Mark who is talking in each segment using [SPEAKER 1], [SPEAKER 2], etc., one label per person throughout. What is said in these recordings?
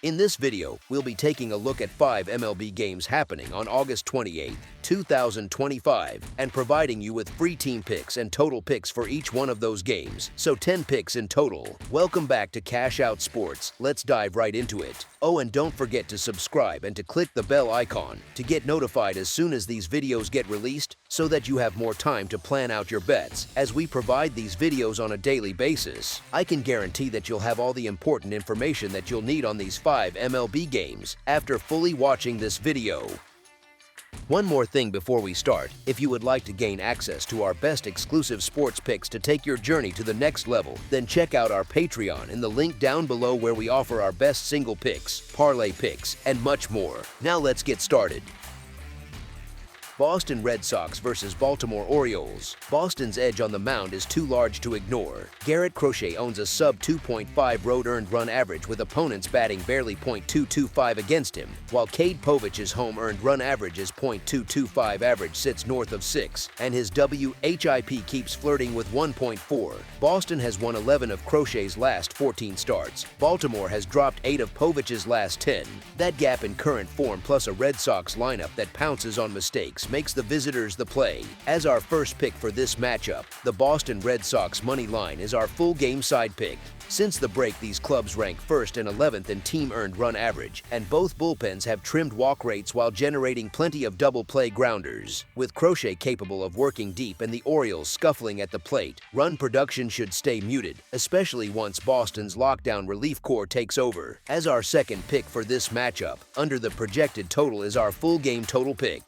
[SPEAKER 1] In this video, we'll be taking a look at 5 MLB games happening on August 28, 2025, and providing you with free team picks and total picks for each one of those games, so 10 picks in total. Welcome back to Cash Out Sports. Let's dive right into it. Oh, and don't forget to subscribe and to click the bell icon to get notified as soon as these videos get released, so that you have more time to plan out your bets. As we provide these videos on a daily basis, I can guarantee that you'll have all the important information that you'll need on these 5 MLB games after fully watching this video. One more thing before we start: if you would like to gain access to our best exclusive sports picks to take your journey to the next level, then check out our Patreon in the link down below, where we offer our best single picks, parlay picks, and much more. Now let's get started. Boston Red Sox versus Baltimore Orioles. Boston's edge on the mound is too large to ignore. Garrett Crochet owns a sub 2.5 road earned run average, with opponents batting barely .225 against him, while Cade Povich's home earned run average is .225, average sits north of 6, and his WHIP keeps flirting with 1.4. Boston has won 11 of Crochet's last 14 starts. Baltimore has dropped 8 of Povich's last 10. That gap in current form, plus a Red Sox lineup that pounces on mistakes, makes the visitors the play. As our first pick for this matchup, the Boston Red Sox money line is our full game side pick. Since the break, these clubs rank 1st and 11th in team earned run average, and both bullpens have trimmed walk rates while generating plenty of double play grounders. With Crochet capable of working deep and the Orioles scuffling at the plate, run production should stay muted, especially once Boston's lockdown relief corps takes over. As our second pick for this matchup, under the projected total, is our full game total pick.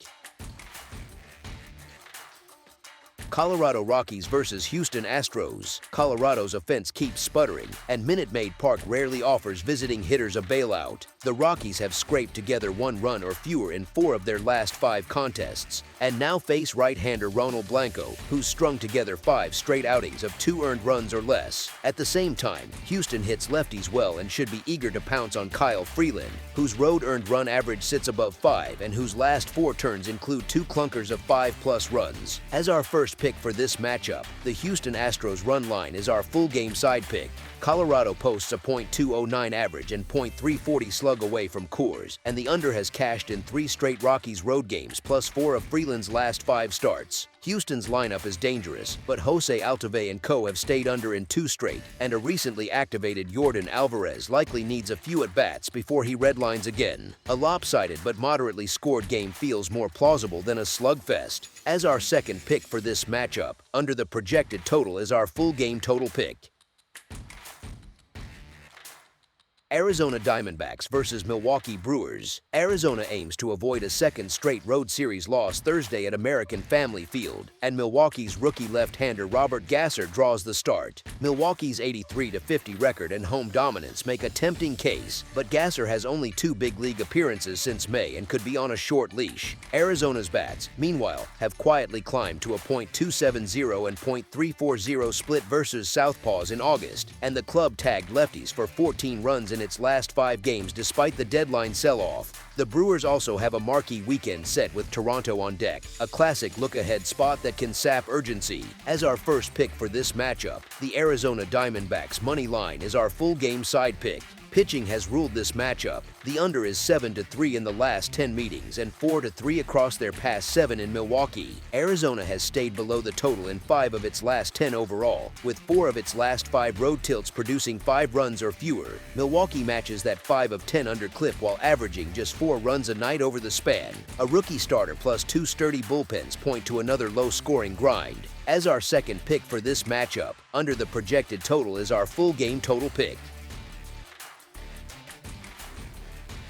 [SPEAKER 1] Colorado Rockies versus Houston Astros. Colorado's offense keeps sputtering, and Minute Maid Park rarely offers visiting hitters a bailout. The Rockies have scraped together 1 run or fewer in 4 of their last 5 contests, and now face right-hander Ronald Blanco, who's strung together 5 straight outings of 2 earned runs or less. At the same time, Houston hits lefties well and should be eager to pounce on Kyle Freeland, whose road earned run average sits above 5 and whose last 4 turns include 2 clunkers of 5+ runs. As our first pick for this matchup, the Houston Astros run line is our full game side pick. Colorado posts a .209 average and .340 slug away from Coors, and the under has cashed in 3 straight Rockies road games plus 4 of Freeland's last 5 starts. Houston's lineup is dangerous, but Jose Altuve and co have stayed under in 2 straight, and a recently activated Yordan Alvarez likely needs a few at-bats before he redlines again. A lopsided but moderately scored game feels more plausible than a slugfest. As our second pick for this matchup, under the projected total, is our full game total pick. Arizona Diamondbacks versus Milwaukee Brewers. Arizona aims to avoid a second straight road series loss Thursday at American Family Field, and Milwaukee's rookie left-hander Robert Gasser draws the start. Milwaukee's 83-50 record and home dominance make a tempting case, but Gasser has only 2 big league appearances since May and could be on a short leash. Arizona's bats, meanwhile, have quietly climbed to a .270 and .340 split versus Southpaws in August, and the club tagged lefties for 14 runs in its last 5 games despite the deadline sell-off. The Brewers also have a marquee weekend set with Toronto on deck, a classic look-ahead spot that can sap urgency. As our first pick for this matchup, the Arizona Diamondbacks money line is our full game side pick. Pitching has ruled this matchup. The under is 7-3 in the last 10 meetings and 4-3 across their past 7 in Milwaukee. Arizona has stayed below the total in 5 of its last 10 overall, with 4 of its last 5 road tilts producing 5 runs or fewer. Milwaukee matches that 5 of 10 under clip while averaging just 4 runs a night over the span. A rookie starter plus 2 sturdy bullpens point to another low-scoring grind. As our second pick for this matchup, under the projected total, is our full game total pick.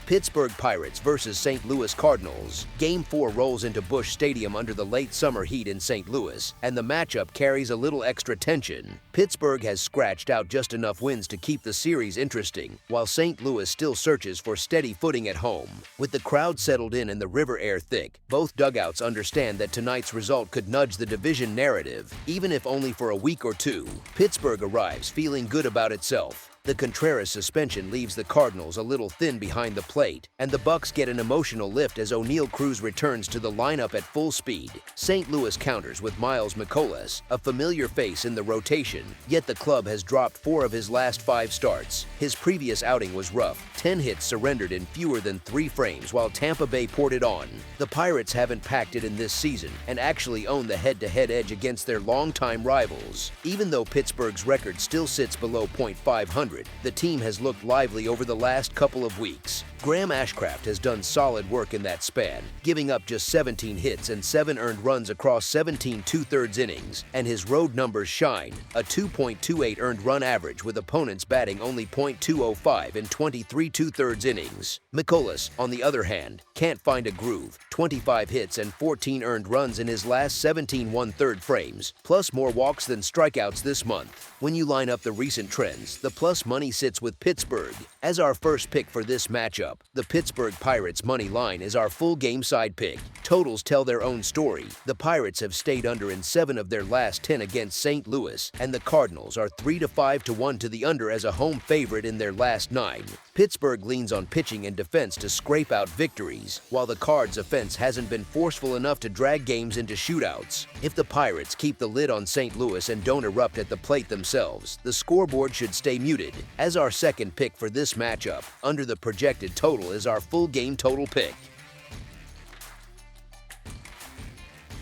[SPEAKER 1] Pittsburgh Pirates versus St. Louis Cardinals. Game 4 rolls into Busch Stadium under the late summer heat in St. Louis, and the matchup carries a little extra tension. Pittsburgh has scratched out just enough wins to keep the series interesting, while St. Louis still searches for steady footing at home. With the crowd settled in and the river air thick, both dugouts understand that tonight's result could nudge the division narrative, even if only for a week or two. Pittsburgh arrives feeling good about itself. The Contreras suspension leaves the Cardinals a little thin behind the plate, and the Bucks get an emotional lift as O'Neill Cruz returns to the lineup at full speed. St. Louis counters with Miles Mikolas, a familiar face in the rotation, yet the club has dropped 4 of his last 5 starts. His previous outing was rough, 10 hits surrendered in fewer than 3 frames while Tampa Bay poured it on. The Pirates haven't packed it in this season and actually own the head-to-head edge against their longtime rivals. Even though Pittsburgh's record still sits below .500, the team has looked lively over the last couple of weeks. Graham Ashcraft has done solid work in that span, giving up just 17 hits and 7 earned runs across 17 2/3 innings, and his road numbers shine, a 2.28 earned run average with opponents batting only .205 in 23 2/3 innings. Mikolas, on the other hand, can't find a groove, 25 hits and 14 earned runs in his last 17 1/3 frames, plus more walks than strikeouts this month. When you line up the recent trends, the plus money sits with Pittsburgh. As our first pick for this matchup, the Pittsburgh Pirates money line is our full game side pick. Totals tell their own story. The Pirates have stayed under in 7 of their last 10 against St. Louis, and the Cardinals are 3-5 to 1 to the under as a home favorite in their last 9. Pittsburgh leans on pitching and defense to scrape out victories, while the Cards' offense hasn't been forceful enough to drag games into shootouts. If the Pirates keep the lid on St. Louis and don't erupt at the plate themselves, the scoreboard should stay muted. As our second pick for this matchup, under the projected total is our full game total pick.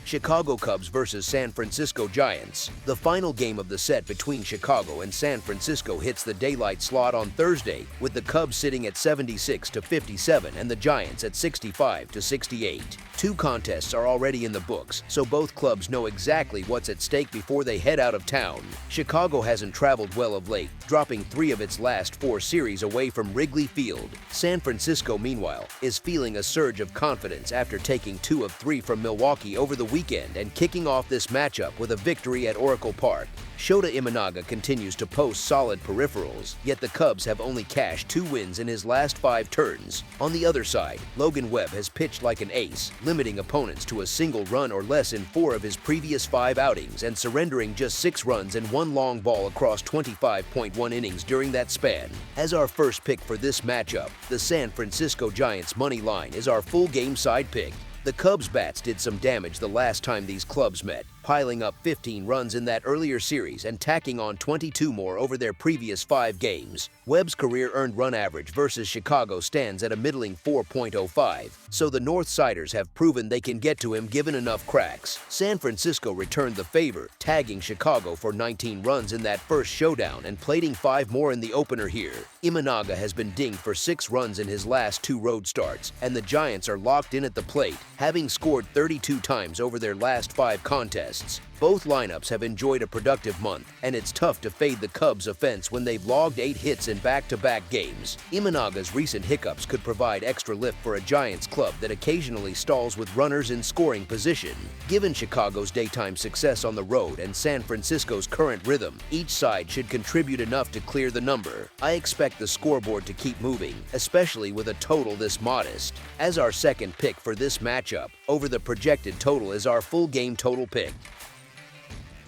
[SPEAKER 1] Chicago Cubs versus San Francisco Giants. The final game of the set between Chicago and San Francisco hits the daylight slot on Thursday, with the Cubs sitting at 76-57 and the Giants at 65-68. 2 contests are already in the books, so both clubs know exactly what's at stake before they head out of town. Chicago hasn't traveled well of late, dropping 3 of its last 4 series away from Wrigley Field. San Francisco, meanwhile, is feeling a surge of confidence after taking 2 of 3 from Milwaukee over the weekend and kicking off this matchup with a victory at Oracle Park. Shota Imanaga continues to post solid peripherals, yet the Cubs have only cashed 2 wins in his last 5 turns. On the other side, Logan Webb has pitched like an ace, limiting opponents to a single run or less in 4 of his previous 5 outings and surrendering just 6 runs and 1 long ball across 25.1 innings during that span. As our first pick for this matchup, the San Francisco Giants money line is our full game side pick. The Cubs' bats did some damage the last time these clubs met, piling up 15 runs in that earlier series and tacking on 22 more over their previous 5 games. Webb's career earned run average versus Chicago stands at a middling 4.05, so the Northsiders have proven they can get to him given enough cracks. San Francisco returned the favor, tagging Chicago for 19 runs in that first showdown and plating 5 more in the opener here. Imanaga has been dinged for 6 runs in his last 2 road starts, and the Giants are locked in at the plate, having scored 32 times over their last 5 contests. Both lineups have enjoyed a productive month, and it's tough to fade the Cubs' offense when they've logged 8 hits in back-to-back games. Imanaga's recent hiccups could provide extra lift for a Giants club that occasionally stalls with runners in scoring position. Given Chicago's daytime success on the road and San Francisco's current rhythm, each side should contribute enough to clear the number. I expect the scoreboard to keep moving, especially with a total this modest. As our second pick for this matchup, over the projected total is our full game total pick.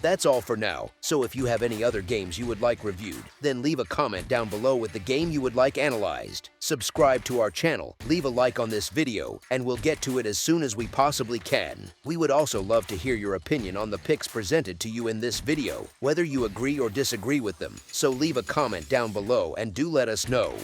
[SPEAKER 1] That's all for now, so if you have any other games you would like reviewed, then leave a comment down below with the game you would like analyzed. Subscribe to our channel, leave a like on this video, and we'll get to it as soon as we possibly can. We would also love to hear your opinion on the picks presented to you in this video, whether you agree or disagree with them, so leave a comment down below and do let us know.